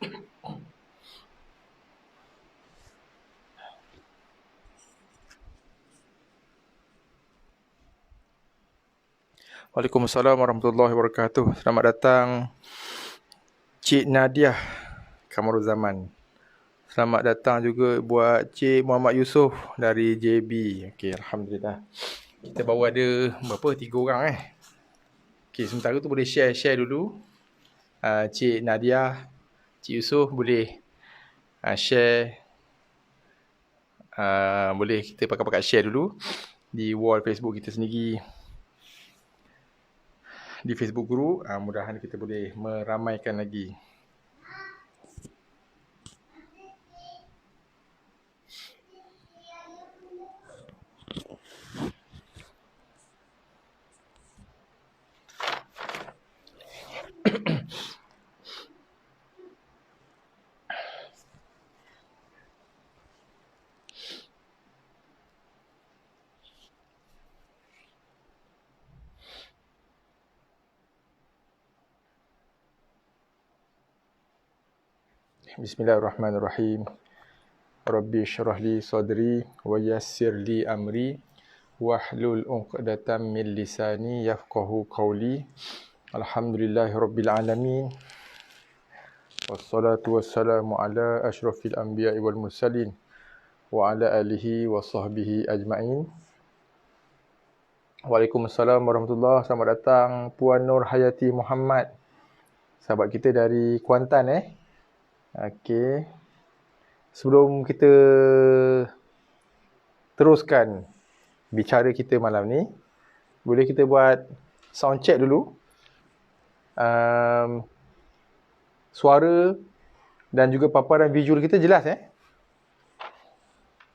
Waalaikumsalam warahmatullahi wabarakatuh. Selamat datang Cik Nadiah Kamaruzaman. Selamat datang juga buat Cik Muhammad Yusof dari JB. Okey, Alhamdulillah. Kita baru ada berapa? 3 orang Okey, sementara tu boleh share dulu. Cik Nadiah, Cik Yusof boleh share. Boleh kita pakai share dulu di wall Facebook kita sendiri, di Facebook group. Mudahan kita boleh meramaikan lagi. Bismillahirrahmanirrahim. Rabbi syrah li sadri wa yassir li amri wahlul 'uqdatam min lisani yafqahu qawli. Alhamdulillahi rabbil alamin. Wassalatu wassalamu ala asyrafil anbiya'i wal mursalin wa ala alihi wa sahbihi ajma'in. Waalaikumsalam warahmatullahi. Selamat datang Puan Nur Hayati Muhammad, sahabat kita dari Kuantan Okey. Sebelum kita teruskan bicara kita malam ni, boleh kita buat sound check dulu. Suara dan juga paparan visual kita jelas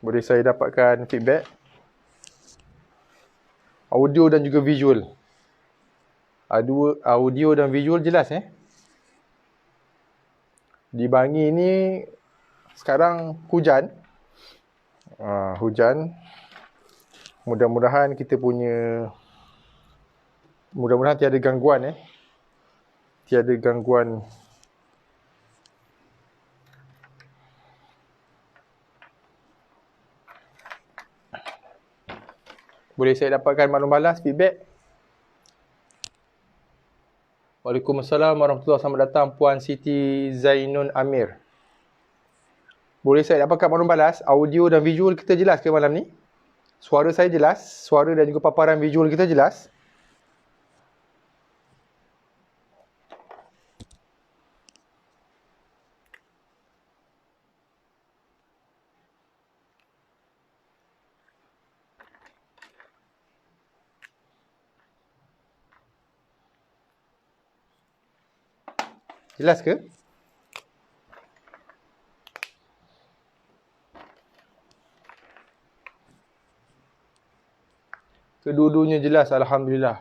Boleh saya dapatkan feedback? Audio dan juga visual. Audio dan visual jelas Di Bangi ni sekarang hujan. Hujan. Mudah-mudahan tiada gangguan Tiada gangguan. Boleh saya dapatkan maklum balas, feedback? Waalaikumsalam warahmatullahi wabarakatuh. Selamat datang Puan Siti Zainun Amir. Boleh saya dapatkan maklum balas? Audio dan visual kita jelas ke malam ni? Suara saya jelas? Suara dan juga paparan visual kita jelas? Jelas ke? Kedua-duanya jelas, Alhamdulillah.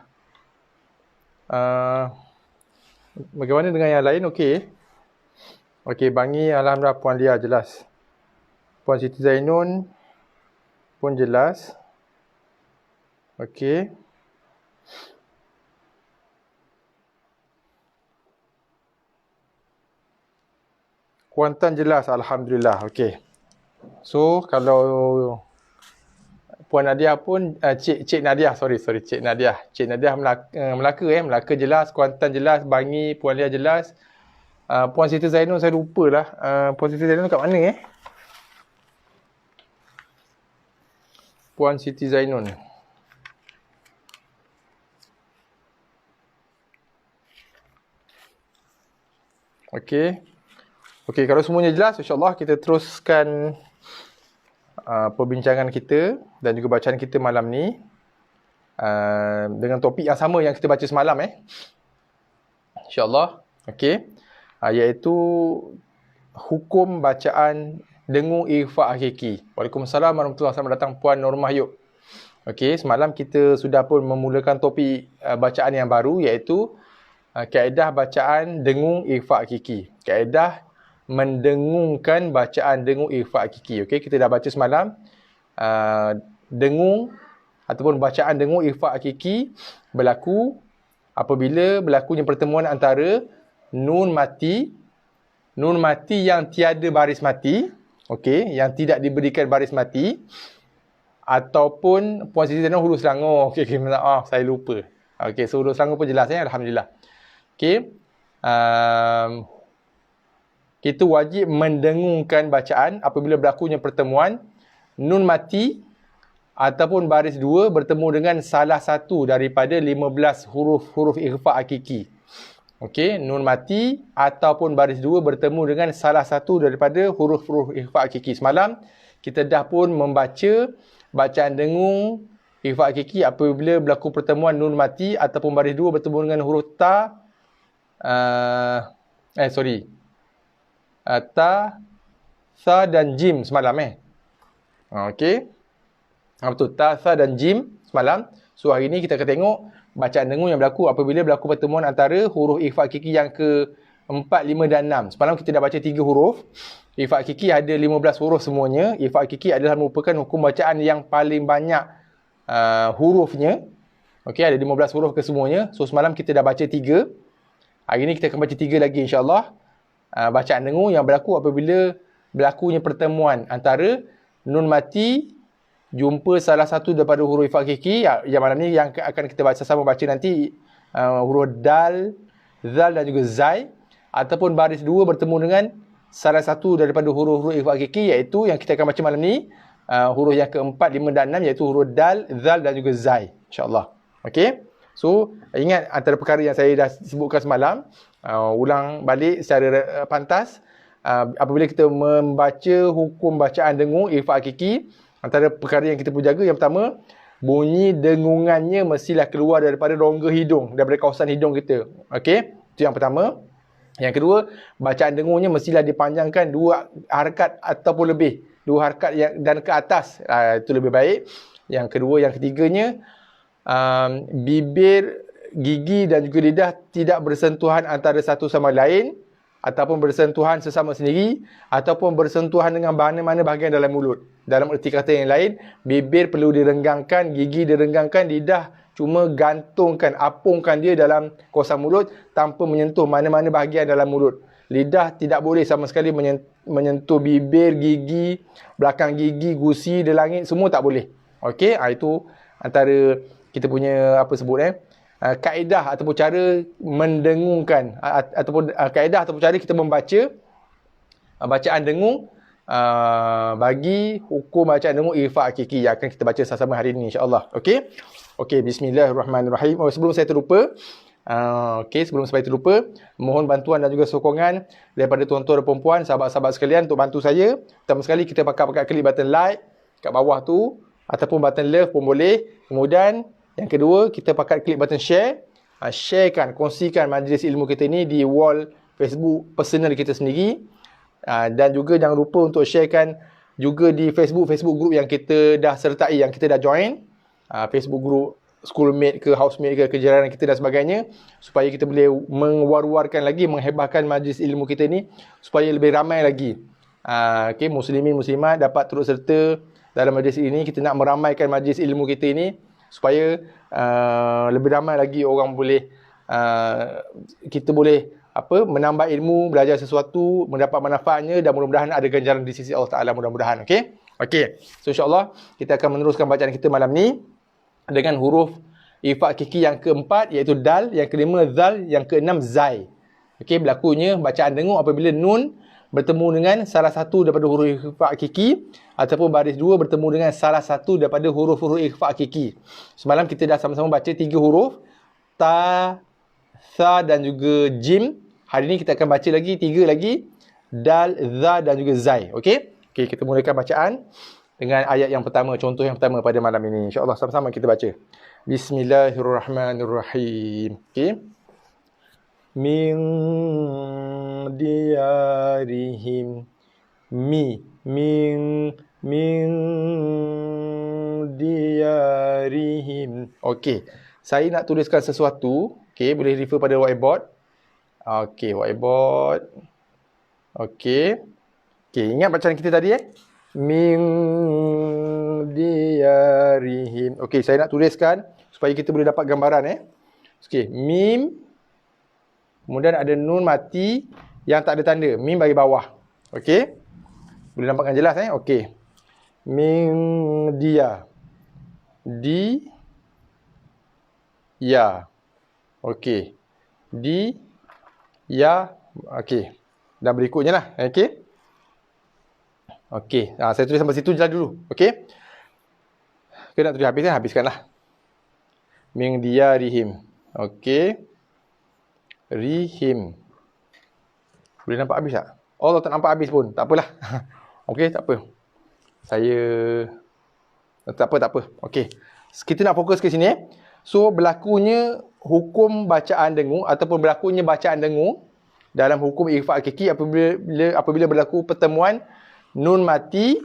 Bagaimana dengan yang lain? Okey. Okey, Bangi, Alhamdulillah. Puan Lia jelas. Puan Siti Zainun pun jelas. Okey. Kuantan jelas, Alhamdulillah. Okey. So, kalau Puan Nadia pun, Cik Nadia, sorry, Cik Nadia. Cik Nadia Melaka jelas, Kuantan jelas, Bangi, Puan Lia jelas. Puan Siti Zainun saya lupa lah. Puan Siti Zainun kat mana Puan Siti Zainun. Okey. Okey, kalau semuanya jelas, insyaAllah kita teruskan perbincangan kita dan juga bacaan kita malam ni dengan topik yang sama yang kita baca semalam InsyaAllah. Okey. Iaitu hukum bacaan dengung ikhfa hakiki. Waalaikumsalam warahmatullahi wabarakatuh. Selamat datang Puan Normah Yub. Okey, semalam kita sudah pun memulakan topik bacaan yang baru, iaitu kaedah bacaan dengung ikhfa hakiki. Kaedah mendengungkan bacaan dengung ikhfa hakiki. Okey, kita dah baca semalam dengung ataupun bacaan dengung ikhfa hakiki berlaku apabila berlakunya pertemuan antara nun mati nun mati yang tiada baris mati, okey, yang tidak diberikan baris mati, ataupun Puan Siti Zainal huruf Selangor. Okey, maaf, saya lupa. Okey, so huruf Selangor pun jelas alhamdulillah. Okey. Kita wajib mendengungkan bacaan apabila berlakunya pertemuan nun mati ataupun baris 2 bertemu dengan salah satu daripada 15 huruf ikhfa hakiki. Okey, nun mati ataupun baris 2 bertemu dengan salah satu daripada huruf-huruf ikhfa hakiki. Semalam kita dah pun membaca bacaan dengung ikhfa hakiki apabila berlaku pertemuan nun mati ataupun baris 2 bertemu dengan huruf ta ta, sa dan jim semalam okey. Betul, ta, sa dan jim semalam. So hari ni kita akan tengok bacaan dengung yang berlaku apabila berlaku pertemuan antara huruf ikhfa hakiki yang ke-4, 5 dan 6. Semalam kita dah baca 3 huruf. Ikhfa hakiki ada 15 huruf semuanya. Ikhfa hakiki adalah merupakan hukum bacaan yang paling banyak hurufnya. Okey, ada 15 huruf kesemuanya. So semalam kita dah baca 3. Hari ni kita akan baca 3 lagi insya-Allah. Bacaan dengung yang berlaku apabila berlakunya pertemuan antara nun mati jumpa salah satu daripada huruf ikhfa hakiki yang malam ni yang akan kita sama baca nanti, huruf dal, zal dan juga zai, ataupun baris 2 bertemu dengan salah satu daripada huruf-huruf ikhfa hakiki iaitu yang kita akan baca malam ni, huruf yang ke-4, 5 dan 6 iaitu huruf dal, zal dan juga zai insya-Allah. Okey. So ingat antara perkara yang saya dah sebutkan semalam, ulang balik secara pantas. Apabila kita membaca hukum bacaan dengung ikhfa hakiki, antara perkara yang kita perlu jaga, yang pertama, bunyi dengungannya mestilah keluar daripada rongga hidung, daripada kawasan hidung kita. Okey, itu yang pertama. Yang kedua, bacaan dengungnya mestilah dipanjangkan 2 harakat ataupun lebih, 2 harakat dan ke atas. Itu lebih baik. Yang kedua, yang ketiganya, bibir, gigi dan juga lidah tidak bersentuhan antara satu sama lain, ataupun bersentuhan sesama sendiri, ataupun bersentuhan dengan mana-mana bahagian dalam mulut. Dalam erti kata yang lain, bibir perlu direnggangkan, gigi direnggangkan, lidah cuma gantungkan, apungkan dia dalam kawasan mulut tanpa menyentuh mana-mana bahagian dalam mulut. Lidah tidak boleh sama sekali menyentuh bibir, gigi, belakang gigi, gusi, delangit, semua tak boleh. Okey, itu antara kita punya kaedah ataupun cara mendengungkan ataupun kaedah ataupun cara kita membaca bacaan dengung bagi hukum bacaan dengung ikhfa hakiki yang akan kita baca sama-sama hari ini insya-Allah. Okey. Okey, bismillahirrahmanirrahim. Sebelum saya terlupa, mohon bantuan dan juga sokongan daripada tuan-tuan dan puan-puan, sahabat-sahabat sekalian untuk bantu saya. Pertama sekali kita pakai klik button like kat bawah tu ataupun button love pun boleh. Kemudian yang kedua, kita pakai klik button share. Sharekan, kongsikan majlis ilmu kita ni di wall Facebook personal kita sendiri. Dan juga jangan lupa untuk sharekan juga di Facebook group yang kita dah sertai, yang kita dah join. Facebook group schoolmate ke housemate ke kejiran kita dan sebagainya, supaya kita boleh mengwar-warkan lagi, menghebatkan majlis ilmu kita ni supaya lebih ramai lagi. Okay, muslimin muslimat dapat turut serta dalam majlis ini. Kita nak meramaikan majlis ilmu kita ini supaya lebih ramai lagi orang boleh kita boleh menambah ilmu, belajar sesuatu, mendapat manfaatnya, dan mudah-mudahan ada ganjaran di sisi Allah Taala, mudah-mudahan. Okey. So insya-Allah kita akan meneruskan bacaan kita malam ni dengan huruf ikhfa hakiki yang ke-4 iaitu dal, yang ke-5 zal, yang ke-6 zai. Okey, berlakunya bacaan dengung apabila nun bertemu dengan salah satu daripada huruf ikhfa hakiki ataupun baris 2 bertemu dengan salah satu daripada huruf-huruf ikhfa hakiki. Semalam kita dah sama-sama baca 3 huruf, ta, sa dan juga jim. Hari ni kita akan baca lagi 3 lagi, dal, za dan juga zai. Okey? Okey, kita mulakan bacaan dengan ayat yang pertama, contoh yang pertama pada malam ini. InsyaAllah sama-sama kita baca. Bismillahirrahmanirrahim. Okey. Min diyarihim. Min diyarihim. Okey. Saya nak tuliskan sesuatu. Okey, boleh refer pada whiteboard. Okey, whiteboard. Okey. Okey, ingat bacaan kita tadi min diyarihim. Okey, saya nak tuliskan supaya kita boleh dapat gambaran Okey, mim. Kemudian ada nun mati yang tak ada tanda. Mim bagi bawah. Okey. Boleh nampakkan jelas Okey. Min dia. Di ya. Okey. Di ya. Okey. Dan berikutnya lah. Okey. Okey. Saya tulis sampai situ jelas dulu. Okey. Kita nak tulis habis habiskanlah. Min dia rihim. Okey. Rihim. Boleh nampak habis tak? Oh, tak nampak habis pun. Tak apalah. Okey, tak apa. Saya tak apa. Okey. Kita nak fokus ke sini So, berlakunya hukum bacaan dengung ataupun berlakunya bacaan dengung dalam hukum ikhfa hakiki apabila berlaku pertemuan nun mati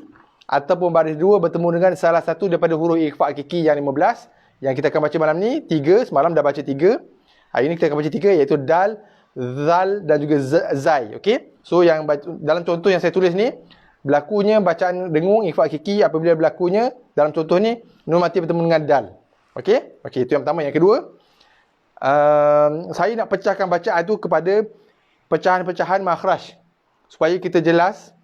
ataupun baris dua bertemu dengan salah satu daripada huruf ikhfa hakiki yang 15 yang kita akan baca malam ni. 3, semalam dah baca 3. Hari ni kita akan baca 3 iaitu dal, zal dan juga zai. Okey. So yang dalam contoh yang saya tulis ni berlakunya bacaan dengung ikhfa hakiki apabila berlakunya dalam contoh ni nun mati bertemu dengan dal. Okey. Okey, itu yang pertama. Yang kedua, saya nak pecahkan bacaan tu kepada pecahan-pecahan makhraj supaya kita jelas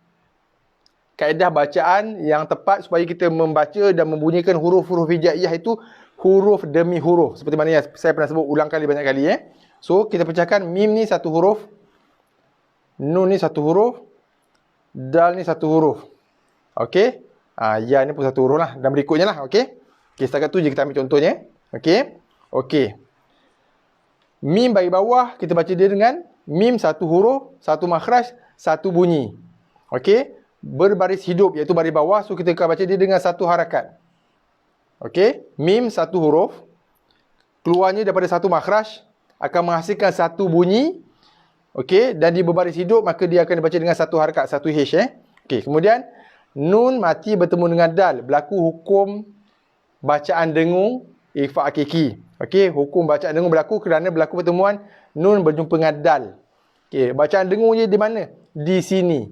kaedah bacaan yang tepat supaya kita membaca dan membunyikan huruf-huruf hijaiyah itu huruf demi huruf. Seperti mana yang saya pernah sebut ulang kali banyak kali So, kita pecahkan mim ni satu huruf, nun ni satu huruf, dal ni satu huruf. Okey? Ya ni pun satu huruf lah. Dan berikutnya lah. Okey? Okey, setakat tu je kita ambil contohnya. Okey? Okey. Mim bagi bawah, kita baca dia dengan mim satu huruf, satu makhraj, satu bunyi. Okey? Berbaris hidup iaitu baris bawah. So, kita akan baca dia dengan satu harakat. Okey? Mim satu huruf, keluarnya daripada satu makhraj, akan menghasilkan satu bunyi. Okey? Dan dia berbaris hidup, maka dia akan dibaca dengan satu harakat, satu H. Okey, kemudian nun mati bertemu dengan dal. Berlaku hukum bacaan dengung ikhfa hakiki. Okey, hukum bacaan dengung berlaku kerana berlaku pertemuan nun berjumpa dengan dal. Okey, bacaan dengungnya di mana? Di sini.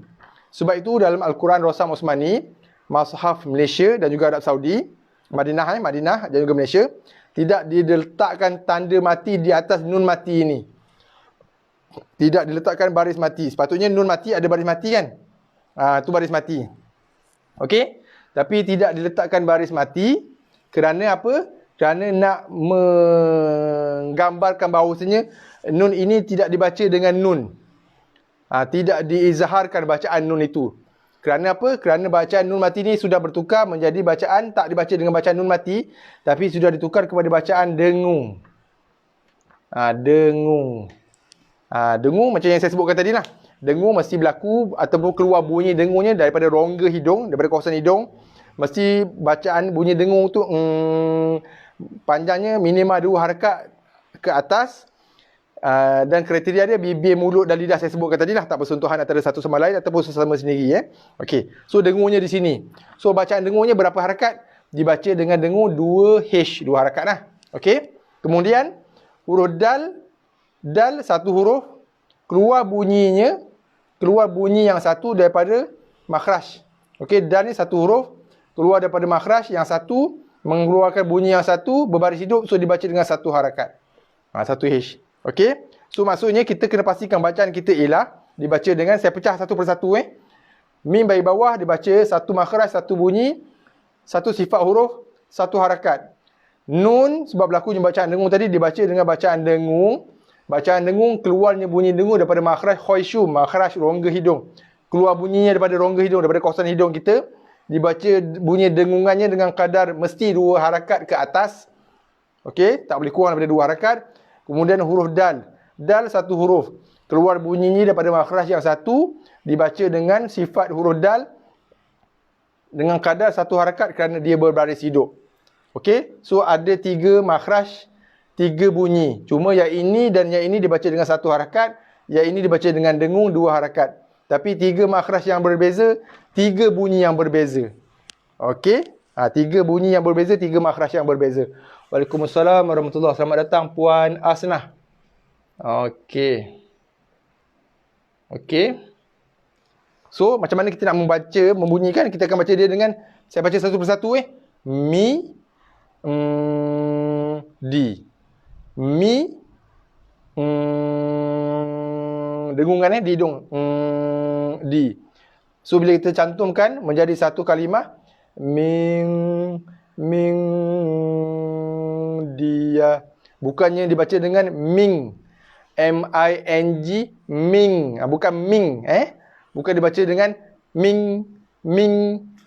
Sebab itu dalam Al-Quran Rasam Osmani, Mashaf Malaysia dan juga Arab Saudi, Madinah dan juga Malaysia, tidak diletakkan tanda mati di atas nun mati ini. Tidak diletakkan baris mati. Sepatutnya nun mati ada baris mati kan? Itu baris mati. Okey? Tapi tidak diletakkan baris mati kerana apa? Kerana nak menggambarkan bahawasanya nun ini tidak dibaca dengan nun. Tidak diizharkan bacaan nun itu. Kerana apa? Kerana bacaan nun mati ni sudah bertukar menjadi bacaan tak dibaca dengan bacaan nun mati, tapi sudah ditukar kepada bacaan dengung. Dengung. Dengung macam yang saya sebutkan tadi lah. Dengung mesti berlaku ataupun keluar bunyi dengungnya daripada rongga hidung, daripada kawasan hidung. Mesti bacaan bunyi dengung tu panjangnya minimal 2 harakat ke atas. Dan kriteria dia bibir, mulut dan lidah saya sebutkan tadi lah. Tak bersentuhan antara satu sama lain ataupun sesama sendiri. Okey. So dengungnya di sini. So bacaan dengungnya berapa harakat? Dibaca dengan dengung 2H, 2 harakat lah. Okey. Kemudian huruf dal. Dal satu huruf. Keluar bunyi yang satu daripada makhraj. Okey. Dal ni satu huruf. Keluar daripada makhraj yang satu. Mengeluarkan bunyi yang satu. Berbaris hidup. So dibaca dengan satu harakat. Satu H. Okey. So maksudnya kita kena pastikan bacaan kita ialah dibaca dengan, saya pecah satu persatu Mim bagi bawah dibaca satu makhraj, satu bunyi, satu sifat huruf, satu harakat. Nun sebab berlakunya bacaan dengung tadi dibaca dengan bacaan dengung. Bacaan dengung keluarnya bunyi dengung daripada makhraj khoisyum, makhraj rongga hidung. Keluar bunyinya daripada rongga hidung, daripada kawasan hidung kita. Dibaca bunyi dengungannya dengan kadar mesti 2 harakat ke atas. Okey, tak boleh kurang daripada 2 harakat. Kemudian huruf dal. Dal satu huruf. Keluar bunyinya daripada makhraj yang satu. Dibaca dengan sifat huruf dal. Dengan kadar 1 harakat kerana dia berbaris hidup. Okey. So ada 3 makhraj. 3 bunyi. Cuma yang ini dan yang ini dibaca dengan 1 harakat. Yang ini dibaca dengan dengung 2 harakat. Tapi 3 makhraj yang berbeza. 3 bunyi yang berbeza. Okey. 3 bunyi yang berbeza. 3 makhraj yang berbeza. Waalaikumsalam warahmatullahi wabarakatuh. Selamat datang Puan Asnah. Okey. Okey. So, macam mana kita nak membaca, membunyikan? Kita akan baca dia dengan, saya baca satu persatu Mi, di. Mi, dengungan di hidung. Di. So bila kita cantumkan menjadi satu kalimah, ming dia. Bukannya dibaca dengan ming. M-I-N-G, ming. Bukan ming. Bukan dibaca dengan ming.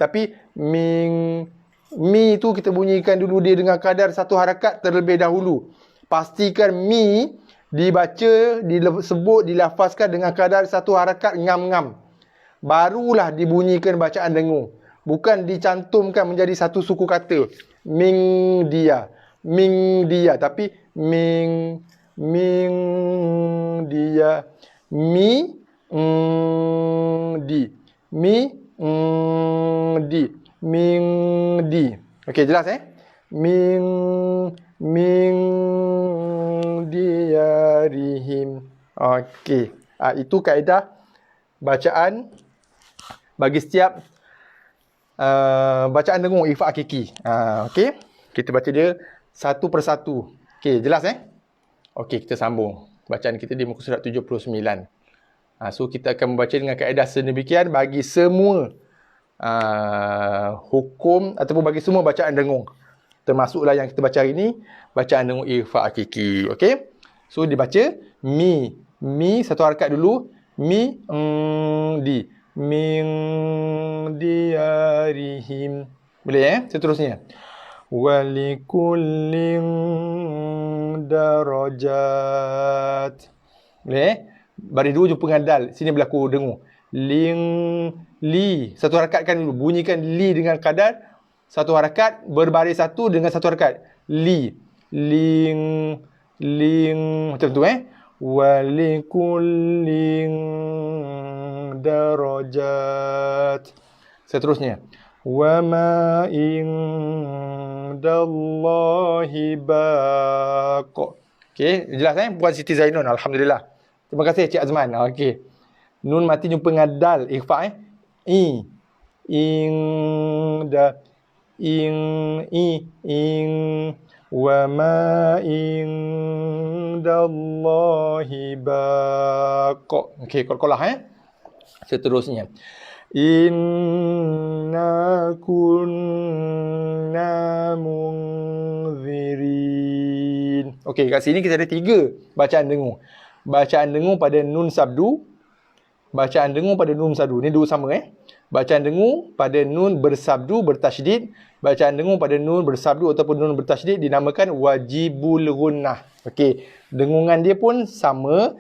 Tapi ming. Mi tu kita bunyikan dulu dia dengan kadar satu harakat terlebih dahulu. Pastikan mi dibaca, disebut, dilafazkan dengan kadar satu harakat ngam-ngam. Barulah dibunyikan bacaan dengung. Bukan dicantumkan menjadi satu suku kata. Ming dia. Tapi ming dia. Di. Di. Okey, jelas diarihim. Okey. Itu kaedah bacaan bagi setiap bacaan dengung ifa hakiki. Okey. Kita baca dia satu persatu. Okey, jelas Okey, kita sambung. Bacaan kita di muka surat 79. So kita akan membaca dengan kaedah sedemikian bagi semua hukum ataupun bagi semua bacaan dengung. Termasuklah yang kita baca hari ini, bacaan dengung ifa hakiki. Okey. So dibaca mi satu harakat dulu, di. Min diarihim. Boleh seterusnya. Walikullin darajat. Boleh baris dua jumpa dengan dal. Sini berlaku dengung. Li. Satu harakatkan dulu. Bunyikan li dengan kadar satu harakat, berbaris satu dengan satu harakat. Li. Macam tu Walikullin darajat. Seterusnya. Wa ma indallahi baq. Okey, jelas Puan Siti Zainun, alhamdulillah. Terima kasih Cik Azman. Okey. Nun mati jumpa dengan dal, ikhfa wa ma indallahi baq. Okey, qalqalah Seterusnya. Inna kunna munzirin. Okey, kat sini kita ada 3 bacaan dengung. Bacaan dengung pada nun sabdu, bacaan dengung pada nun sabdu. Ni dua sama Bacaan dengung pada nun bersabdu bertasydid, bacaan dengung pada nun bersabdu ataupun nun bertasydid dinamakan wajibul gunnah. Okey, dengungan dia pun sama.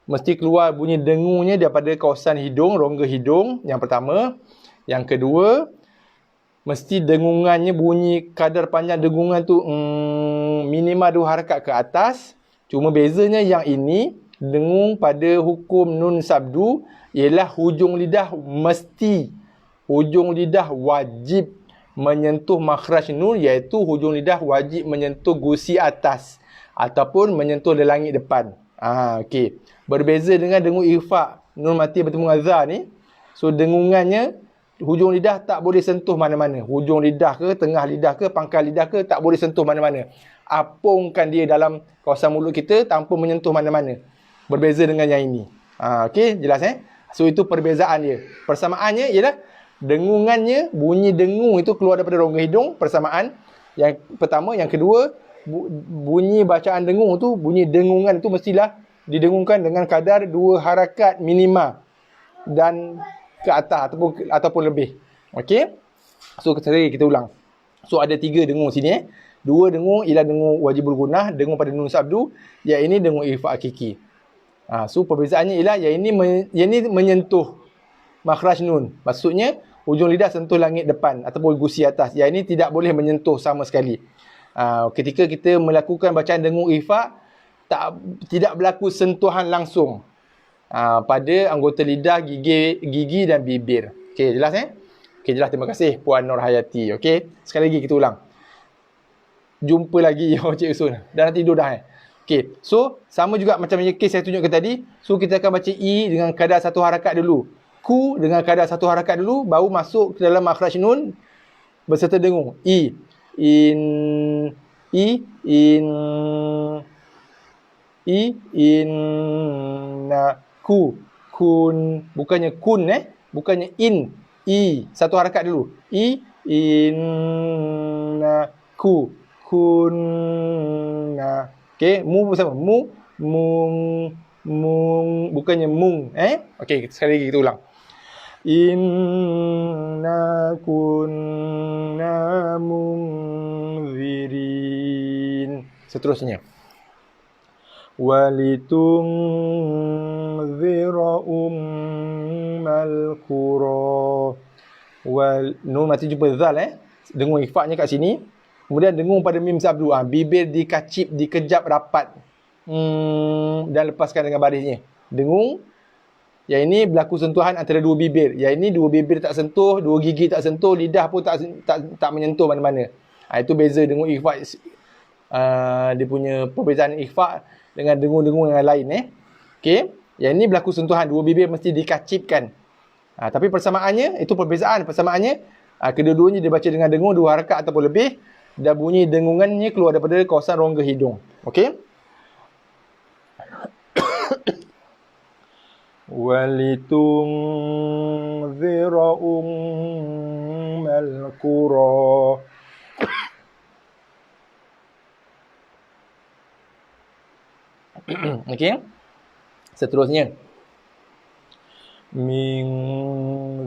Mesti keluar bunyi dengungnya daripada kawasan hidung, rongga hidung. Yang pertama. Yang kedua, mesti dengungannya bunyi kadar panjang dengungan tu minimal 2 harakat ke atas. Cuma bezanya yang ini, dengung pada hukum nun sabdu ialah hujung lidah mesti. Hujung lidah wajib menyentuh makhraj nun, iaitu hujung lidah wajib menyentuh gusi atas ataupun menyentuh langit depan. Okey. Berbeza dengan dengung ikhfa nun mati bertemu dengan za ni. So dengungannya hujung lidah tak boleh sentuh mana-mana. Hujung lidah ke, tengah lidah ke, pangkal lidah ke, tak boleh sentuh mana-mana. Apungkan dia dalam kawasan mulut kita tanpa menyentuh mana-mana. Berbeza dengan yang ini. Okey, jelas So itu perbezaan dia. Persamaannya ialah dengungannya, bunyi dengung itu keluar daripada rongga hidung, persamaan. Yang pertama, yang kedua, bunyi bacaan dengung tu, bunyi dengungan itu mestilah didengungkan dengan kadar 2 harakat minima dan ke atas ataupun lebih. Okey. So kita ulang. So ada 3 dengung sini 2 dengung ialah dengung wajibul gunnah, dengung pada nun sabdu, yang ini dengung ikhfa hakiki. So perbezaannya ialah yang ini menyentuh makhraj nun. Maksudnya hujung lidah sentuh langit depan ataupun gusi atas. Yang ini tidak boleh menyentuh sama sekali. Ketika kita melakukan bacaan dengung ikhfa, tidak berlaku sentuhan langsung pada anggota lidah, gigi dan bibir. Okey, jelas Okey, jelas. Terima kasih Puan Nur Hayati. Okey, sekali lagi kita ulang. Jumpa lagi Cik Usun. Dah tidur dah Okey, so sama juga macam yang kes saya tunjukkan tadi. So kita akan baca i dengan kadar 1 harakat dulu. Ku dengan kadar 1 harakat dulu, baru masuk ke dalam makhraj nun berserta dengung. Inna kun, bukannya kun bukannya in, i, satu harakat dulu, inna kunna. Okey, mu bersama, mung, bukannya mung, okey, sekali lagi kita ulang. Inna kunna munzirin. Seterusnya. Walitunzira ummal qura. Nun mati jumpa zal dengung ikhfa'nya kat sini. Kemudian dengung pada mim sabdu. Bibir dikacip, dikejap rapat. Dan lepaskan dengan barisnya. Dengung. Yang ini berlaku sentuhan antara dua bibir. Yang ini dua bibir tak sentuh, dua gigi tak sentuh, lidah pun tak menyentuh mana-mana. Itu beza dengung ikhfa'. Dia punya perbezaan ikhfa' dengan dengung-dengung yang lain. Okey. Yang ini berlaku sentuhan, dua bibir mesti dikacipkan. Tapi persamaannya, itu perbezaan. Persamaannya, kedua-duanya dibaca dengan dengung, dua harakat ataupun lebih. Dan bunyi dengungannya keluar daripada kawasan rongga hidung. Okey. Walitunzira ummal qura. Okey. Seterusnya. Min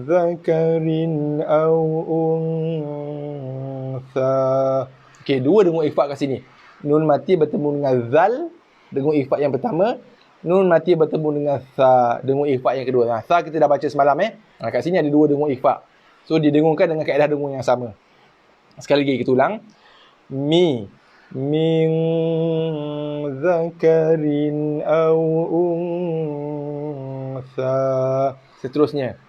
zakarin aw untha. Okey, dua dengung ikhfa' kat sini. Nun mati bertemu dengan zal, dengung ikhfa' yang pertama. Nun mati bertemu dengan sa, dengung ikhfa' yang kedua. Sa kita dah baca semalam kat sini ada dua dengung ikhfa'. So didengungkan dengan kaedah dengung yang sama. Sekali lagi kita ulang. Min zakarin aw untha. Seterusnya.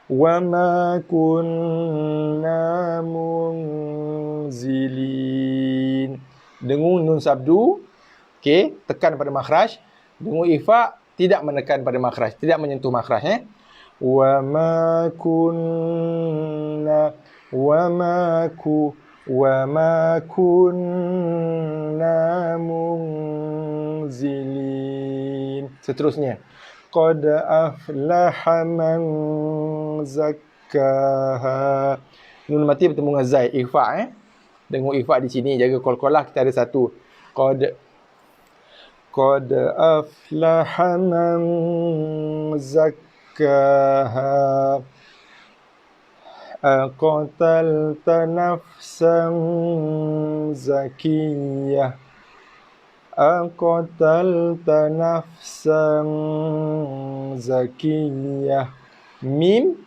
Wa ma kunna munzilin. Dengung nun sabdu. Okey, tekan pada makhraj. Dengung ikhfa' tidak menekan pada makhraj, tidak menyentuh makhraj. Wa ma kunna munzilin. Seterusnya. Qad aflaha man zakkaha. Nun mati bertemu dengan zai, ikhfa'. Dengung ikhfa' di sini, jaga qalqalah kita ada satu. Qad aflaha man zakkaha. Aqatalta nafsan zakiyah. Aqatalta nafsan zakiyah. Mim.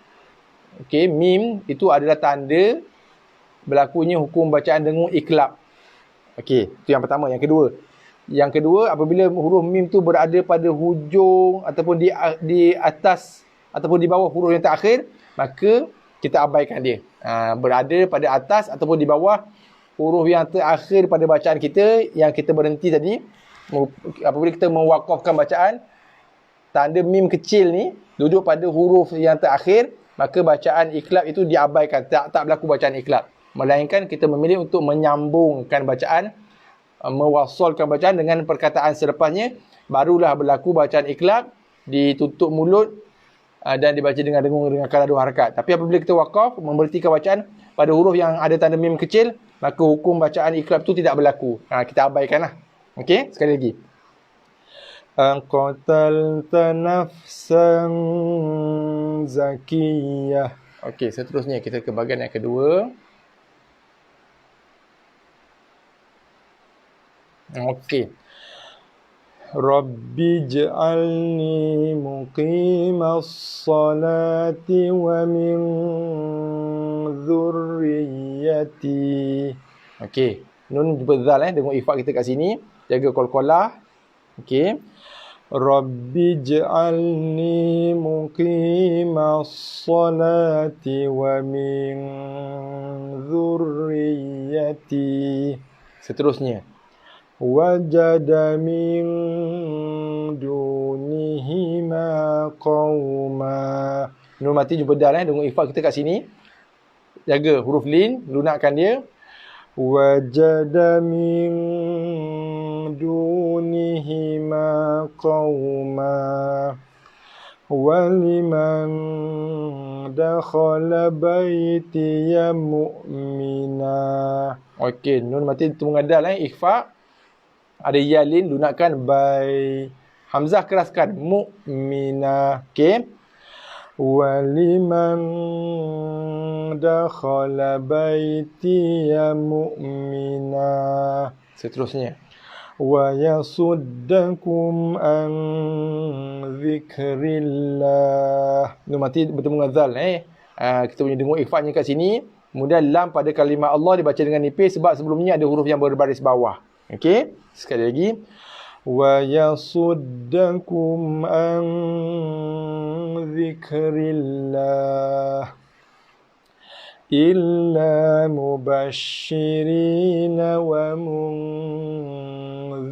Okey, mim itu adalah tanda berlakunya hukum bacaan dengung iklab. Okey, itu yang pertama. Yang kedua, apabila huruf mim tu berada pada hujung ataupun di atas ataupun di bawah huruf yang terakhir, maka kita abaikan dia. Berada pada atas ataupun di bawah huruf yang terakhir pada bacaan kita yang kita berhenti tadi. Apabila kita mewakafkan bacaan, tanda mim kecil ni duduk pada huruf yang terakhir, maka bacaan iklab itu diabaikan. Tak berlaku bacaan iklab. Melainkan kita memilih untuk menyambungkan bacaan, mewasolkan bacaan dengan perkataan selepasnya, barulah berlaku bacaan iklab, ditutup mulut dan dibaca dengan dengung dengan kadar dua harakat. Tapi apabila kita wakaf, memberhentikan bacaan pada huruf yang ada tanda mim kecil, maka hukum bacaan iklab itu tidak berlaku. Kita abaikanlah. Okey, sekali lagi. Aqatalta nafsan zakiyah. Okey, seterusnya kita ke bahagian yang kedua. Okey. Rabbi ij'alni muqimas salati wa min dhurriyyati. Okey. Nun jumpa zal dengung ikhfa' kita kat sini. Jaga qalqalah. Okey. Rabbi ij'alni muqimas salati wa min dhurriyyati. Seterusnya. Wajada min dunihima qauma. Nun mati jumpa dal dengung ikhfa' kita kat sini. Jaga huruf lin, lunakkan dia. Wajada min dunihima qauma. waliman dakhala baitiya mu'mina. Okey, nun mati bertemu dengan dal ikhfa. Ada ya lin lunakkan bai. Hamzah keraskan mu'mina. Okey. Waliman dakhala baitiya mu'mina. Seterusnya. Wa yasuddakum an zikrillah. Nun mati bertemu dengan zal kita punya dengung ikhfa-nya kat sini. Kemudian lam pada kalimah Allah dibaca dengan nipis sebab sebelumnya ada huruf yang berbaris bawah. Okey, sekali lagi. Wa yasuddakum an zikrillah illa mubashirina wa munzirin.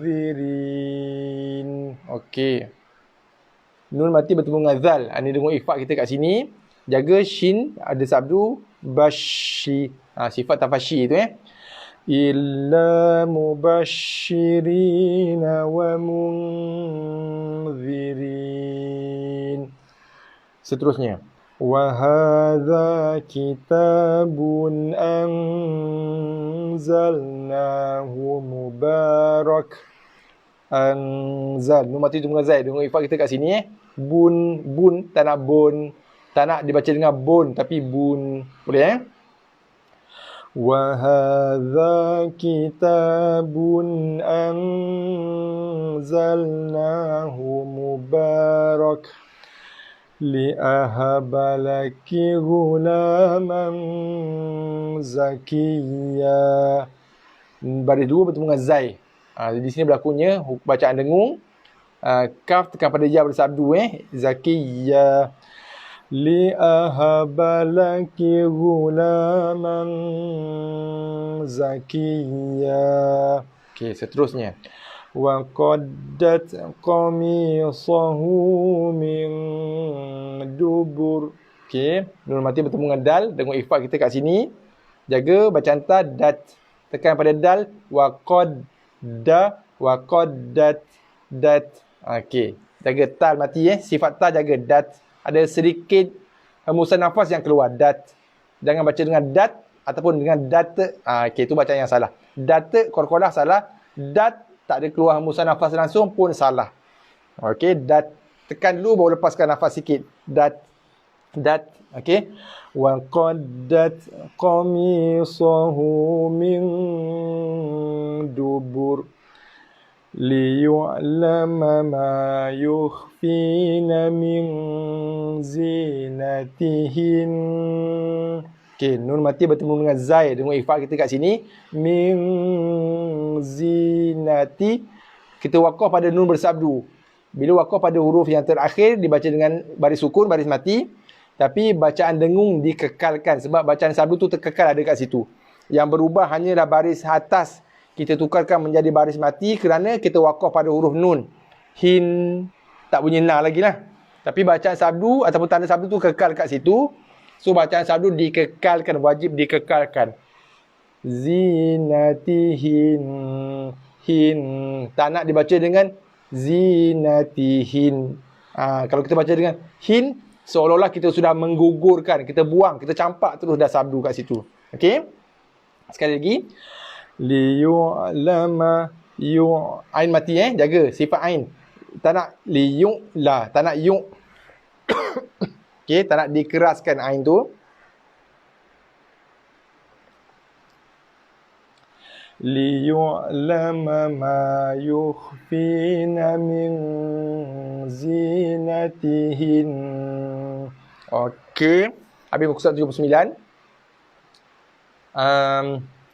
Okey. Nun mati bertemu dengan zal. Ini dengung ikhfa kita kat sini. Jaga shin ada sabdu bashi. Sifat tafashi itu illa mubashirina wa munzirin. Seterusnya. Wa hadza kitabun anzalnahu mubarak. Anzal. Nun mati dengan zai. Dengung ikhfa kita kat sini bun, tak nak bun. Tak nak dibaca dengan bun tapi bun. Boleh Wa hadza kitabun anzalnahu mubarak li'ahabalaki ghulaman zakiyya. Baris dua bertemu dengan zai. Di sini berlakunya bacaan dengung. Kaf tekan pada ya bersabdu zakiyya. Li'ahabalaki ghulaman zakiyya. Okey, seterusnya. Wa qaddat qamisahu min dubur. Okey, nun mati bertemu dengan dal. Dengung ikhfa kita kat sini. Jaga bacaan ta dat. Tekan pada dal. Wa qaddat dat. Okey, jaga ta mati sifat ta jaga dat. Ada sedikit hembusan nafas yang keluar dat. Jangan baca dengan dat ataupun dengan data. Okey, itu bacaan yang salah. Data qalqalah salah. Dat tak ada keluar hembusan nafas langsung pun salah. Okey, dat tekan dulu baru lepaskan nafas sikit. Dat. Okey. Wa qaddat qamisahu min dubur liyu'lama ma yukhfina min zinatihin. Okey, nun mati bertemu dengan zai. Dengung ikhfa kita kat sini. Min zinati. Kita waqaf pada nun bersabdu. Bila waqaf pada huruf yang terakhir dibaca dengan baris sukun, baris mati. Tapi bacaan dengung dikekalkan. Sebab bacaan sabdu tu terkekal ada kat situ. Yang berubah hanyalah baris atas. Kita tukarkan menjadi baris mati kerana kita waqaf pada huruf nun. Hin. Tak bunyi na lagi lah. Tapi bacaan sabdu ataupun tanda sabdu tu kekal kat situ. So bacaan sabdu dikekalkan, wajib dikekalkan. Zinatihin. Hin. Tak nak dibaca dengan zinatihin. Kalau kita baca dengan hin, seolah-olah kita sudah menggugurkan, kita buang, kita campak terus dah sabdu kat situ. Okey? Sekali lagi. Liyu'lama ain mati jaga sifat ain. Tak nak liyu'la, tak nak yu'. Okey, tak nak dikeraskan ain tu. Liyu'lama ma yukhfina min zinatihin. Okey, habis muka surat 79.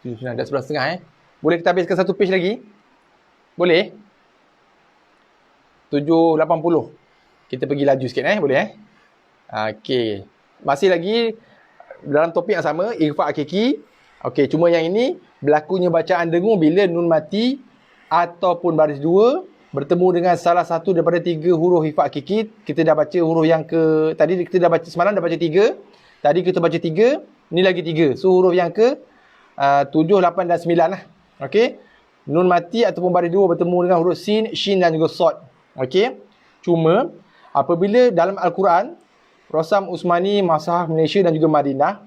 79 dah 11.30 Boleh kita habiskan satu page lagi? Boleh? 7.80. Kita pergi laju sikit boleh Okey. Masih lagi dalam topik yang sama, ikhfa hakiki. Okey, cuma yang ini berlakunya bacaan dengung bila nun mati ataupun baris dua bertemu dengan salah satu daripada 3 huruf ikhfa hakiki. Kita dah baca huruf yang tadi kita dah baca semalam dah baca 3. Tadi kita baca 3, ni lagi 3. So huruf yang 7, 8 dan 9 lah. Okey. Nun mati ataupun baris dua bertemu dengan huruf sin, shin dan juga sod. Okey. Cuma Apabila dalam Al-Quran, Rasam Usmani, Masyarakat Malaysia dan juga Madinah,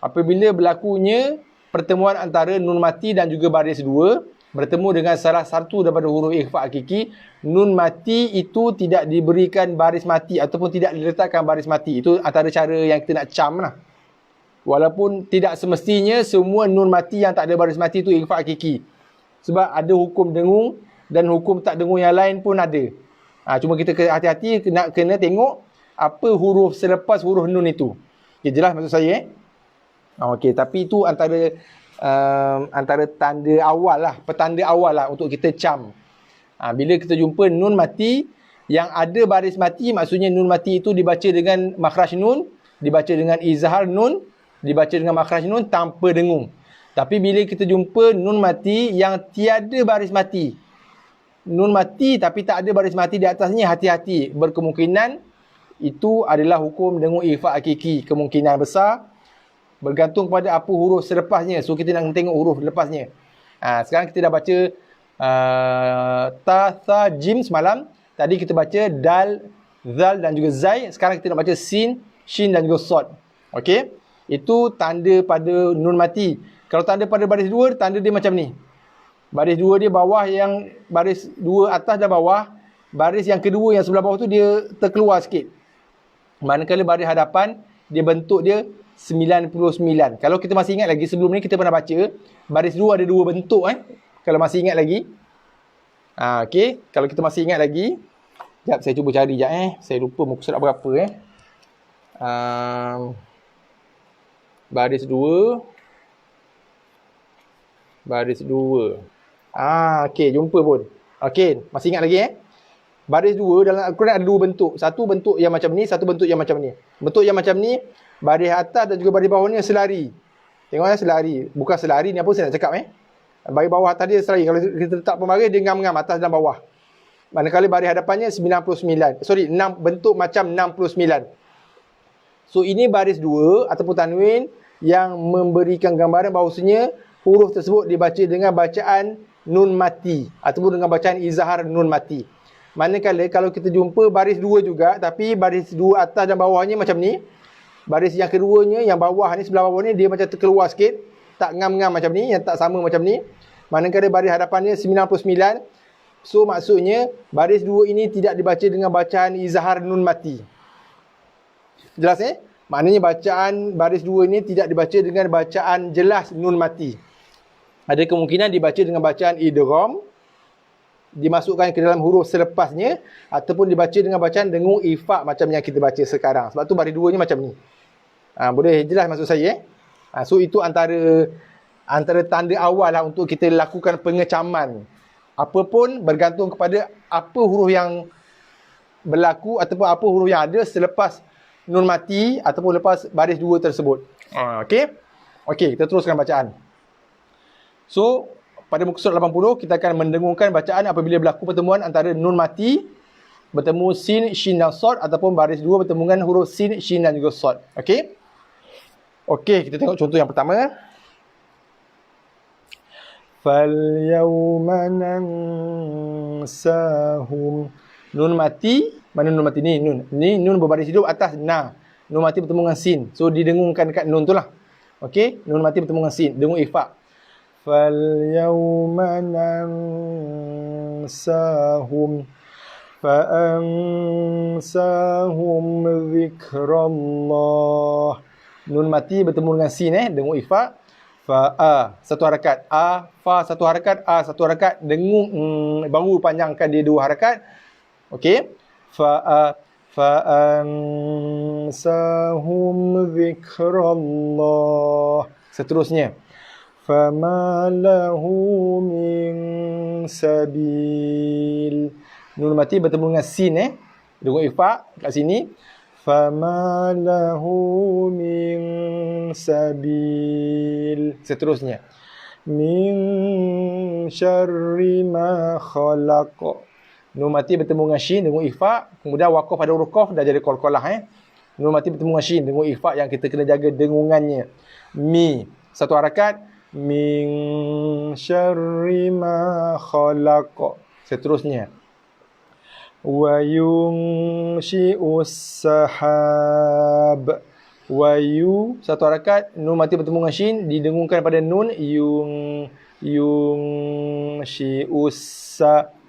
apabila berlakunya pertemuan antara nun mati dan juga baris dua bertemu dengan salah satu daripada huruf ikhfa hakiki, nun mati itu tidak diberikan baris mati ataupun tidak diletakkan baris mati. Itu antara cara yang kita nak cam lah. Walaupun tidak semestinya semua nun mati yang tak ada baris mati itu ikhfa hakiki. Sebab ada hukum dengung dan hukum tak dengung yang lain pun ada. Cuma kita hati-hati kena tengok apa huruf selepas huruf nun itu. Okay, jelas maksud saya? Okey, tapi itu antara tanda awal lah, petanda awal lah untuk kita cam. Bila kita jumpa nun mati yang ada baris mati, maksudnya nun mati itu dibaca dengan makhraj nun, dibaca dengan izhar nun, dibaca dengan makhraj nun tanpa dengung. Tapi bila kita jumpa nun mati yang tiada baris mati, nun mati tapi tak ada baris mati di atasnya, hati-hati. Berkemungkinan itu adalah hukum dengung ikhfa hakiki. Kemungkinan besar bergantung kepada apa huruf selepasnya. So kita nak tengok huruf lepasnya. Sekarang kita dah baca ta, tha, jim semalam. Tadi kita baca dal, zal dan juga zai. Sekarang kita nak baca sin, shin dan juga sod. Okey? Itu tanda pada nun mati. Kalau tanda pada baris dua, tanda dia macam ni. Baris dua dia bawah, yang baris dua atas dan bawah. Baris yang kedua yang sebelah bawah tu dia terkeluar sikit. Manakala baris hadapan, dia bentuk dia 99. Kalau kita masih ingat lagi, sebelum ni kita pernah baca baris dua ada dua bentuk kalau masih ingat lagi. Okey, kalau kita masih ingat lagi, sekejap saya cuba cari sekejap saya lupa muka surat berapa baris dua. Okey, jumpa pun. Okey, masih ingat lagi Baris dua dalam Al-Quran ada dua bentuk. Satu bentuk yang macam ni, satu bentuk yang macam ni. Bentuk yang macam ni, baris atas dan juga baris bawah ni selari. Tengok selari. Bukan selari ni apa saya nak cakap Baris bawah atas dia selari. Kalau kita letak pembaris, dia ngam-ngam atas dan bawah. Manakala baris hadapannya 99. Sorry, 6 bentuk macam 69. So ini baris dua ataupun tanwin yang memberikan gambaran bahawasanya huruf tersebut dibaca dengan bacaan nun mati ataupun dengan bacaan izhar nun mati. Manakala kalau kita jumpa baris dua juga, tapi baris dua atas dan bawahnya macam ni. Baris yang keduanya, yang bawah ni, sebelah bawah ni, dia macam terkeluar sikit. Tak ngam-ngam macam ni, yang tak sama macam ni. Manakala baris hadapannya 99. So maksudnya, baris dua ini tidak dibaca dengan bacaan izhar nun mati. Jelas Maknanya bacaan baris dua ini tidak dibaca dengan bacaan jelas nun mati. Ada kemungkinan dibaca dengan bacaan idgham, dimasukkan ke dalam huruf selepasnya, ataupun dibaca dengan bacaan dengung ikhfa macam yang kita baca sekarang. Sebab tu baris dua ni macam ni. Boleh jelas maksud saya So itu antara tanda awal lah untuk kita lakukan pengecaman. Apapun bergantung kepada apa huruf yang berlaku ataupun apa huruf yang ada selepas nun mati ataupun lepas baris dua tersebut. Okey, kita teruskan bacaan. So pada muka surat 80, kita akan mendengungkan bacaan apabila berlaku pertemuan antara nun mati bertemu sin, shin dan sod, ataupun baris dua bertemu dengan huruf sin, shin dan juga sod. Okey, kita tengok contoh yang pertama. Falyawma nansahum. Nun mati, mana nun mati ni? Nun. Ni nun berbaris hidup atas na. Nun mati bertemu dengan sin. So didengungkan dekat nun tu lah. Okey, nun mati bertemu dengan sin, dengung ikhfa. Falyawma nansahum fa'ansahum zikrallah. Nun mati bertemu dengan sin dengung ikhfa. Fa'a satu harakat, a fa satu harakat, a satu harakat, dengung baru panjangkan dia dua harakat. Okey, fa'ansahum zikrallah. Seterusnya, fama lahu min sabil. Nun mati bertemu dengan sin dengung ikhfa kat sini. Fama lahu min sabil. Seterusnya, min syarri ma khalaq. Nun mati bertemu dengan shin dengung ikhfa, kemudian waqaf pada huruf qaf dah jadi qalqalah Nun mati bertemu dengan shin dengung ikhfa yang kita kena jaga dengungannya. Mi satu harakat, min syarri ma khalaq. Seterusnya, Wa yunshi'us sahab. Wa yu satu harakat, nun mati bertemu dengan shin, didengungkan pada nun, yunshi'us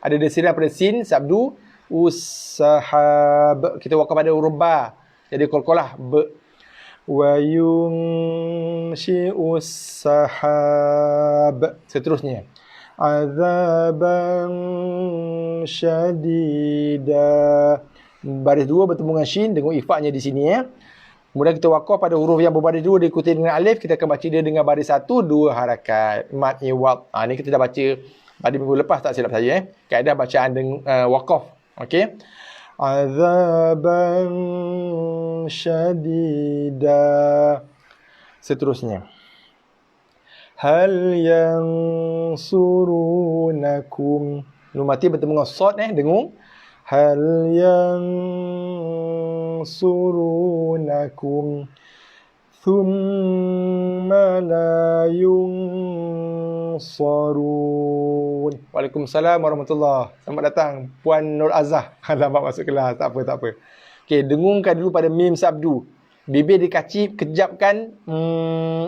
ada desiran pada sin, sabdu, ussahab. Kita wakaf pada huruf ba. Jadi qalqalah b. Wa yunshi'us sahab. Seterusnya. Azaban syadida. Baris dua bertemu dengan shin, tengok ifaknya di sini ya. Kemudian kita wakaf pada huruf yang berbaris dua diikuti dengan alif, kita akan baca dia dengan baris satu, dua harakat. Mad iwad. Ni kita dah baca pada minggu lepas tak silap saya kaedah bacaan wakaf. Okey. Azaban syadida. Seterusnya. Hal yansurunakum. Nun mati bertemu dengan sad dengung. Hal yansurunakum thumma la yunsarun. Waalaikumsalam warahmatullahi. Selamat datang Puan Nur Azah. Alamak masuk kelas. Tak apa. Okey, dengungkan dulu pada mim sabdu. Bibir dikacip, kejapkan,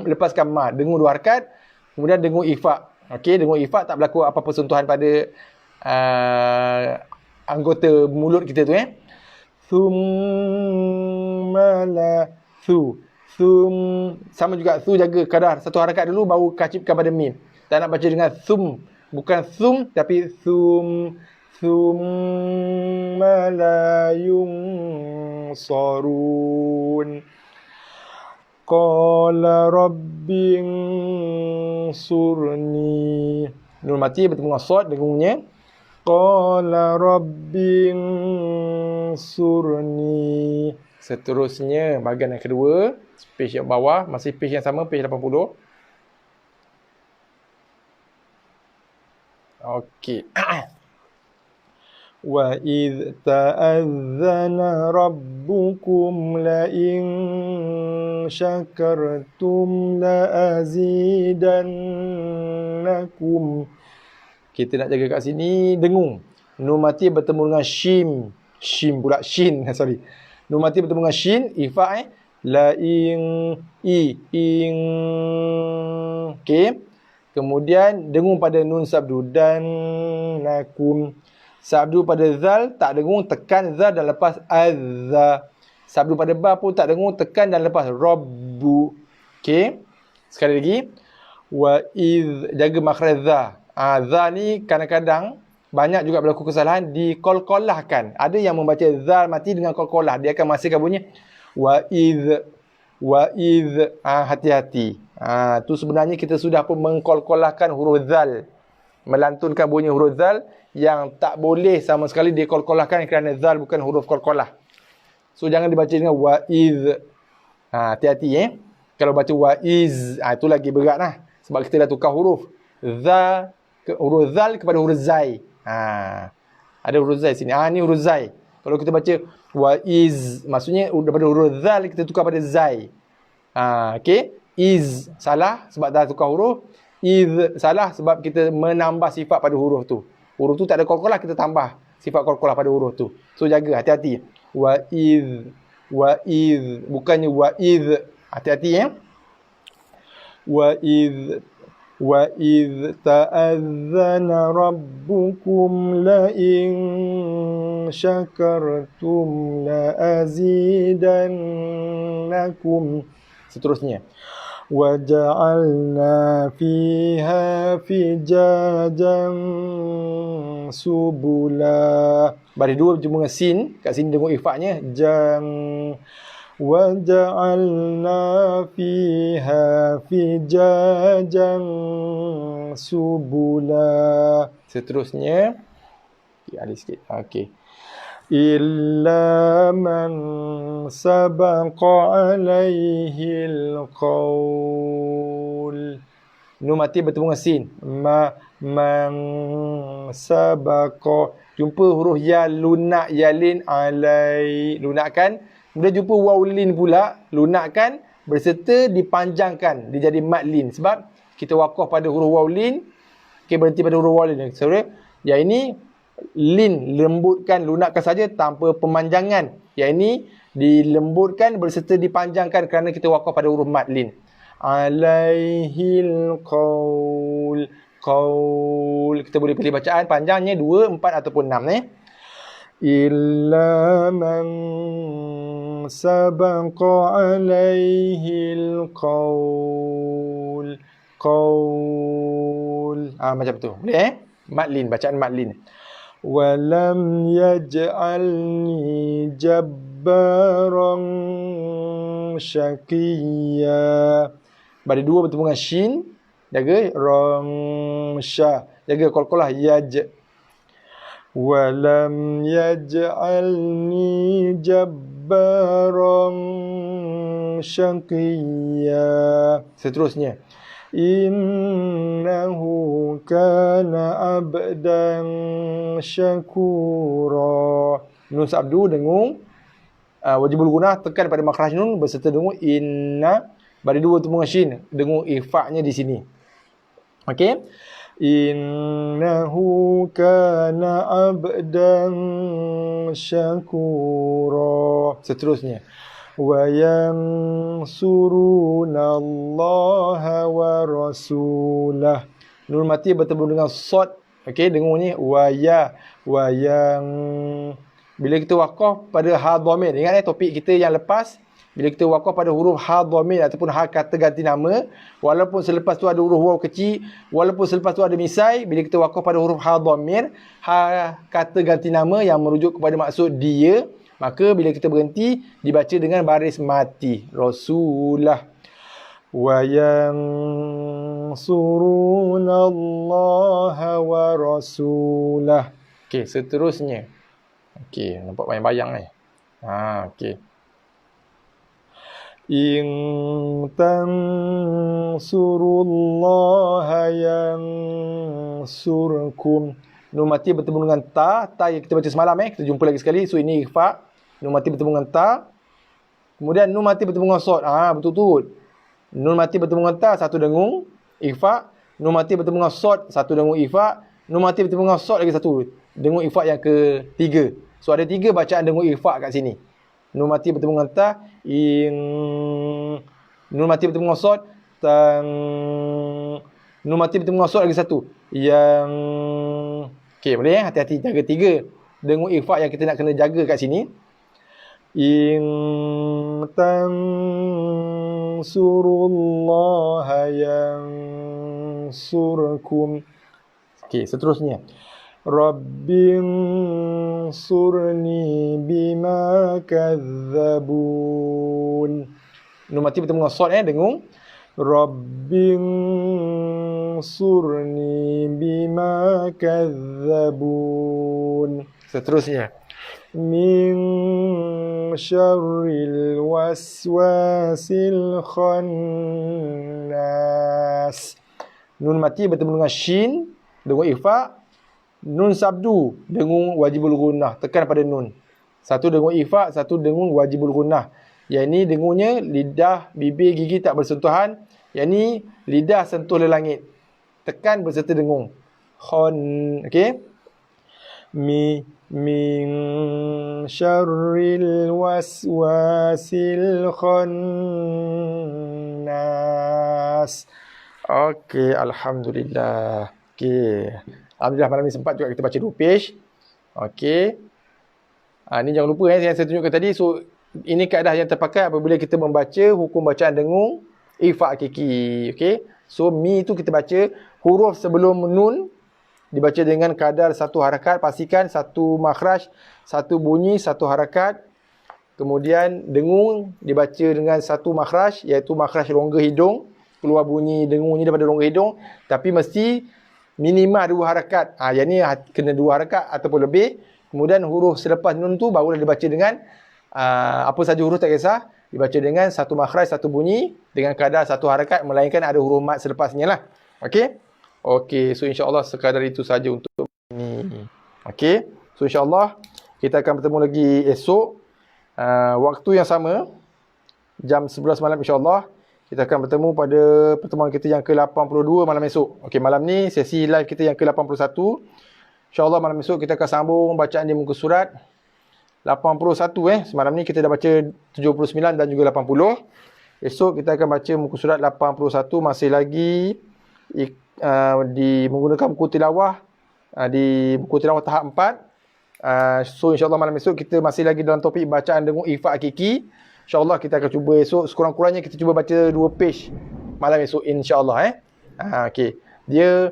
lepaskan ma. Dengung dua harakat. Kemudian dengung ifak. Okey, dengung ifak tak berlaku apa-apa sentuhan pada anggota mulut kita tu Thumma la thu. Sama juga thu, jaga kadar satu harakat dulu baru kacipkan pada mim. Tak nak baca dengan thum, bukan thum tapi thumma la yunsarun. Qala rabbin surni. Nun mati bertemu dengan sad dengungnya. Qala rabbin surni. Seterusnya bahagian yang kedua, page yang bawah, masih page yang sama, page 80. Okey. Wa idh ta'adzana rabbukum la in syakartum la azidannakum. Kita nak jaga kat sini dengung. Nun mati bertemu dengan shin pula shin. Sorry. Nun mati bertemu dengan shin, ifak la in. Okey. Kemudian dengung pada nun sabdu dan nakum. Sabdu pada zal tak dengung, tekan zal dan lepas azza. Sabdu pada ba pun tak dengung, tekan dan lepas rabbu. Okey. Sekali lagi. Wa iz, jaga makhraj za. Za ni kadang-kadang banyak juga berlaku kesalahan dikolkolahkan. Ada yang membaca zal mati dengan kolkolah, dia akan masihkan bunyi wa iz. Hati-hati. Tu sebenarnya kita sudah pun mengkolkolahkan huruf zal, melantunkan bunyi huruf zal yang tak boleh sama sekali dikolkolahkan kerana zal bukan huruf kolkolah. So jangan dibaca dengan wa iz. Hati-hati kalau baca wa iz, itu lagi berat lah. Sebab kita dah tukar huruf huruf zal kepada huruf zai. Ada huruf zai sini. Ni huruf zai. Kalau kita baca wa iz, maksudnya daripada huruf zal kita tukar pada zai. Okey. Iz salah sebab dah tukar huruf. Iz salah sebab kita menambah sifat pada huruf tu. Huruf tu tak ada qalqalah, kita tambah sifat qalqalah pada huruf tu. So jaga, hati-hati. Wa iz. Bukannya wa iz. Hati-hati Wa iz ta'adzana rabbukum la in syakartum la azidannakum. Seterusnya. Wa ja'alna fiha fijajan subula. Baris dua berjumpa dengan sin. Kat sini tengok ifaknya. Wa ja'alna fiha fijajan subula. Seterusnya. Alih sikit. Okey. Illa man sabaqa alaihil qaul. Nun mati bertemu dengan sin. Man sabaqa. Jumpa huruf ya, lunak, yalin, alai. Lunakkan. Kemudian jumpa wawlin pula. Lunakkan. Berserta dipanjangkan. Dia jadi madlin. Sebab kita wakaf pada huruf wawlin. Okay, berhenti pada huruf wawlin. Sorry. Yang ini Lin, lembutkan, lunakkan saja tanpa pemanjangan. Yang ini dilembutkan berserta dipanjangkan kerana kita wakaf pada huruf mad lin. Alaihil qaul. Qaul. Kita boleh pilih bacaan panjangnya 2, 4 ataupun 6 Illa man sabaqa alaihil qaul. Qaul. Macam tu. Boleh Madlin, bacaan Madlin. Walam yaj'alni jabbaran syaqiyya. Baris 2 bertemu dengan shin. Jaga ram sya. Jaga qalqalah yaj. Walam yaj'alni jabbaran syaqiyya. Seterusnya. Innahu kana abdan syakura. Nun sabdu dengung wajibul gunah, tekan pada makhraj nun berserta dengung inna. Baris 2 bertemu dengan shin, dengung ikhfa-nya di sini. Okey. Innahu kana abdan syakura. Seterusnya. Wa yansuruna Allah wa rasulah. Nun mati bertemu dengan sod. Okey, dengung ni wa ya, wa yang. Bila kita wakaf pada ha dhamir, ingat topik kita yang lepas, bila kita wakaf pada huruf ha dhamir ataupun ha kata ganti nama, walaupun selepas tu ada huruf waw kecil, walaupun selepas tu ada misai, bila kita wakaf pada huruf ha dhamir, ha kata ganti nama yang merujuk kepada maksud dia, maka bila kita berhenti dibaca dengan baris mati. Rasulah. Wa yansuruna Allah wa rasulah. Okey, seterusnya. Okey, nampak bayang-bayang ni. Okey. In tansurullaha yansurkum. Nun mati bertemu dengan ta. Ta yang kita baca semalam kita jumpa lagi sekali. So ini ikhfa. Nun mati bertemu dengan ta. Kemudian nun mati bertemu dengan sod. Betul-betul. Nun mati bertemu dengan ta, satu dengung ikhfa. Nun mati bertemu dengan sod, satu dengung ikhfa. Nun mati bertemu dengan sod lagi satu dengung ikhfa yang ketiga. So ada 3 bacaan dengung ikhfa kat sini. Nun mati bertemu dengan ta, nun mati bertemu dengan sod, nun mati bertemu dengan sod lagi satu. Yang okey, boleh hati-hati jaga 3 dengung ikhfa yang kita nak kena jaga kat sini. In tansurullaha yansurkum. Okey, seterusnya. Rabbin surni bima kadzabun. Nun mati bertemu dengan sod dengung. Rabbin surni bima kadzabun. Seterusnya. Min syarril waswasil khannas. Nun mati bertemu dengan shin, dengung ikhfa. Nun sabdu, dengung wajibul gunnah, tekan pada nun. Satu dengung ikhfa, satu dengung wajibul gunnah. Yang ini dengungnya lidah, bibir, gigi tak bersentuhan. Yang ini lidah sentuh lelangit. Tekan berserta dengung. Khon, okey. Min syarril waswasil khannas. Okey, alhamdulillah. Okey. Alhamdulillah malam ni sempat juga kita baca 2 page. Okey. Ni jangan lupa yang saya tunjukkan tadi. So ini kaedah yang terpakai apabila kita membaca hukum bacaan dengung ikhfa hakiki. Okey. So mi itu kita baca huruf sebelum nun dibaca dengan kadar 1 harakat. Pastikan 1 makhraj, 1 bunyi, 1 harakat. Kemudian dengung dibaca dengan 1 makhraj, iaitu makhraj rongga hidung. Keluar bunyi dengungnya daripada rongga hidung. Tapi mesti minimal 2 harakat. Yang ni kena 2 harakat ataupun lebih. Kemudian huruf selepas nun tu barulah dibaca dengan apa saja huruf tak kisah. Dibaca dengan 1 makhraj, 1 bunyi dengan kadar 1 harakat. Melainkan ada huruf mat selepasnya lah. Okey. Okey. So insyaAllah sekadar itu saja untuk ini. Okey. So insyaAllah kita akan bertemu lagi esok. Waktu yang sama. Jam 11 malam insyaAllah. Kita akan bertemu pada pertemuan kita yang ke-82 malam esok. Okey, malam ni sesi live kita yang ke-81. InsyaAllah malam esok kita akan sambung bacaan di muka surat 81. Semalam ni kita dah baca 79 dan juga 80. Esok kita akan baca muka surat 81, masih lagi menggunakan buku tilawah, di buku tilawah tahap 4. So insyaAllah malam esok kita masih lagi dalam topik bacaan dengung ikhfa hakiki. InsyaAllah kita akan cuba esok, sekurang-kurangnya kita cuba baca 2 page malam esok insyaAllah. Okay. Dia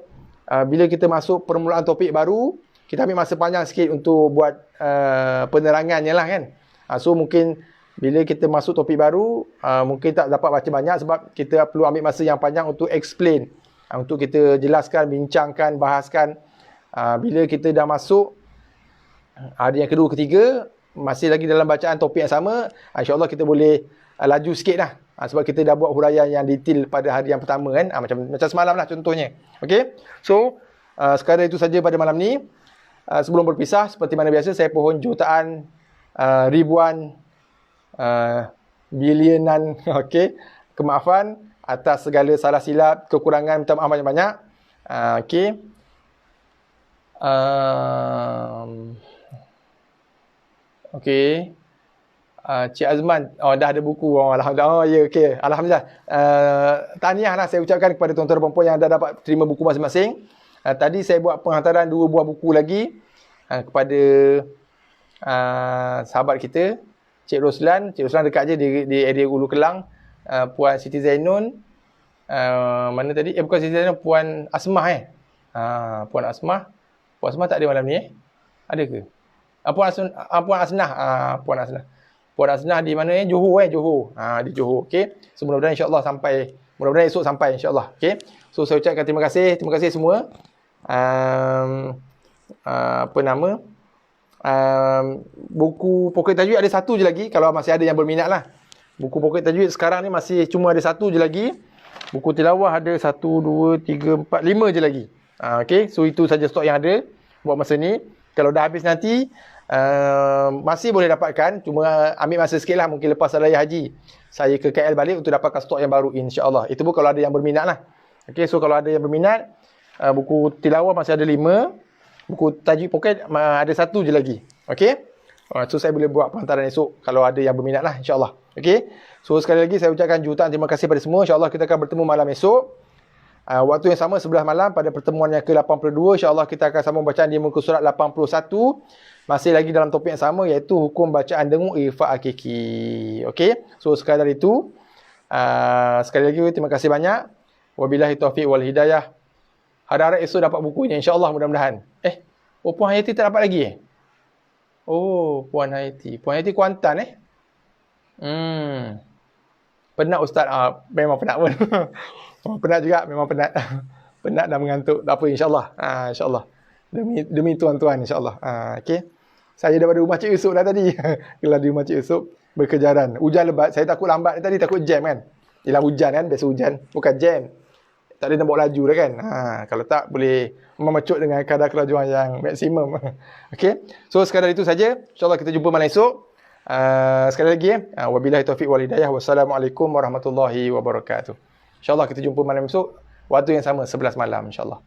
bila kita masuk permulaan topik baru, kita ambil masa panjang sikit untuk buat penerangannya lah kan. So mungkin bila kita masuk topik baru, mungkin tak dapat baca banyak sebab kita perlu ambil masa yang panjang untuk explain, untuk kita jelaskan, bincangkan, bahaskan. Bila kita dah masuk hari yang kedua, ketiga, masih lagi dalam bacaan topik yang sama, insyaAllah kita boleh laju sikit lah. Sebab kita dah buat huraian yang detail pada hari yang pertama kan. Macam semalam lah contohnya. Okay. So, sekadar itu saja pada malam ni. Sebelum berpisah, seperti mana biasa, saya pohon jutaan, ribuan, bilionan kemaafan atas segala salah silap, kekurangan, minta maaf banyak-banyak. Okay. Okay. Cik Azman, dah ada buku. Alhamdulillah. Ya, okey. Alhamdulillah. Tahniah lah saya ucapkan kepada tuan-tuan dan puan yang dah dapat terima buku masing-masing. Tadi saya buat penghantaran 2 buah buku lagi kepada sahabat kita, Cik Roslan. Cik Roslan dekat je di area Ulu Kelang. Puan Siti Zainun. Mana tadi? Bukan Siti Zainun, Puan Asmah Puan Asmah. Puan Asmah tak ada malam ni Ada ke? Puan Asnah. Puan Asnah. Puan Asnah di mana Johor Johor. Di Johor. Okey. So mudah-mudahan insya-Allah sampai, mudah-mudahan esok sampai insya-Allah. Okey. So saya ucapkan terima kasih semua. Buku Pocket Tajwid ada 1 je lagi kalau masih ada yang berminat lah. Buku Pocket Tajwid sekarang ni masih cuma ada 1 je lagi. Buku tilawah ada 1, 2, 3, 4, 5 je lagi. Okey. So itu saja stok yang ada buat masa ni. Kalau dah habis nanti masih boleh dapatkan, cuma ambil masa sikit lah, mungkin lepas raya haji saya ke KL balik untuk dapatkan stok yang baru insya-Allah. Itu pun kalau ada yang berminat lah. Okay, so kalau ada yang berminat, buku tilawah masih ada 5, buku tajwid pocket ada 1 je lagi. Okay, so saya boleh buat penghantaran esok kalau ada yang berminat lah insya-Allah. Okay, so sekali lagi saya ucapkan jutaan terima kasih pada semua. InsyaAllah kita akan bertemu malam esok, waktu yang sama 11 malam pada pertemuan yang ke-82. InsyaAllah kita akan sambung bacaan di muka surat 81. Masih lagi dalam topik yang sama, iaitu hukum bacaan dengung ikhfa hakiki. Okey. So sekadar itu. Sekali lagi terima kasih banyak. Wabillahi taufiq wal hidayah. Harap-harap esok dapat bukunya insya-Allah, mudah-mudahan. Puan Hayati tak dapat lagi Puan Hayati. Puan Hayati Kuantan Penat ustaz. Memang penat pun. Penat juga, memang penat. Penat dan mengantuk. Tak apa insya-Allah. Insya-Allah. Demi tuan-tuan insya-Allah. Okey. Saya daripada rumah Cik Yusof dah tadi. Kalau di rumah Cik Yusof berkejaran. Hujan lebat. Saya takut lambat tadi, takut jam kan. Ialah hujan kan, biasa hujan. Bukan jam. Tak boleh nak bawa laju dah kan. Kalau tak boleh memecut dengan kadar kelajuan yang maksimum. Okey. So sekadar itu saja. InsyaAllah kita jumpa malam esok. Sekali lagi wabillahi taufiq wal hidayah. Wassalamualaikum warahmatullahi wabarakatuh. InsyaAllah kita jumpa malam esok waktu yang sama 11 malam insyaAllah.